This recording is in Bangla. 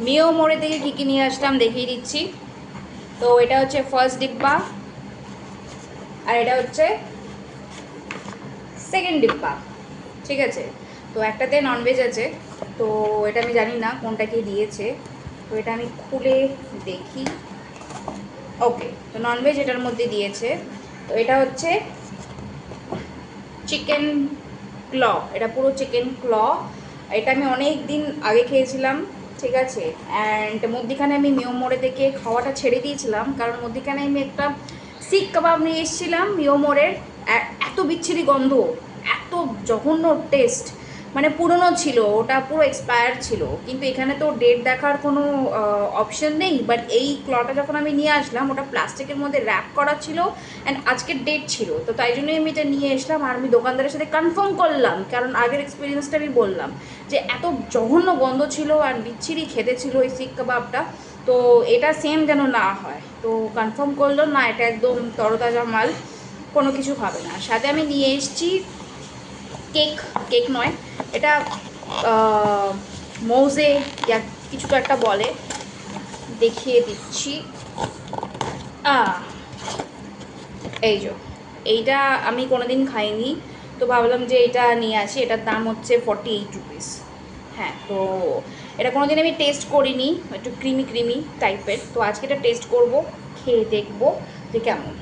মিও মোড়ে থেকে কী কী নিয়ে আসলাম দেখিয়ে দিচ্ছি। তো এটা হচ্ছে ফার্স্ট ডিব্বা, আর এটা হচ্ছে সেকেন্ড ডিব্বা, ঠিক আছে। তো একটাতে ননভেজ আছে, তো এটা আমি জানি না কোনটা কি দিয়েছে, তো এটা আমি খুলে দেখি। ওকে, তো ননভেজ এটার মধ্যে দিয়েছে। তো এটা হচ্ছে চিকেন ক্ল, এটা পুরো চিকেন ক্ল। এটা আমি অনেক দিন আগে খেয়েছিলাম, ঠিক আছে। অ্যান্ড মধ্যিখানে আমি মিও মোড়ে থেকে খাওয়াটা ছেড়ে দিয়েছিলাম, কারণ মধ্যিখানে আমি একটা শিক কাবাব নিয়ে এসেছিলাম মিও মোড়ের। এত বিচ্ছিরি গন্ধ, এত জঘন্য টেস্ট, মানে পুরনো ছিল, ওটা পুরো এক্সপায়ার ছিল। কিন্তু এখানে তো ডেট দেখার কোনো অপশন নেই, বাট এই ক্লটা যখন আমি নিয়ে আসলাম ওটা প্লাস্টিকের মধ্যে র্যাপ করা ছিল, অ্যান্ড আজকের ডেট ছিল, তো তাই জন্যই আমি এটা নিয়ে এসলাম। আর আমি দোকানদারের সাথে কনফার্ম করলাম, কারণ আগের এক্সপিরিয়েন্সটা আমি বললাম যে এত জঘন্য গন্ধ ছিল আর বিচ্ছিরি খেতে ছিল এই শিক কাবাবটা, তো এটা সেম যেন না হয়। তো কনফার্ম করলো না, এটা একদম তরতাজা মাল, কোনো কিছু হবে না। সাথে আমি নিয়ে এসেছি কেক, কেক নয় এটা, মৌজে ইয়া কিছু তো একটা বলে, দেখিয়ে দিচ্ছি। এই যে, এইটা আমি কোনোদিন খাইনি, তো ভাবলাম যে এটা নিয়ে আসি। এটার দাম হচ্ছে 48 রুপিস। হ্যাঁ, তো এটা কোনোদিন আমি টেস্ট করিনি, একটু ক্রিমি ক্রিমি টাইপের, তো আজকে এটা টেস্ট করব, খেয়ে দেখবো যে কেমন।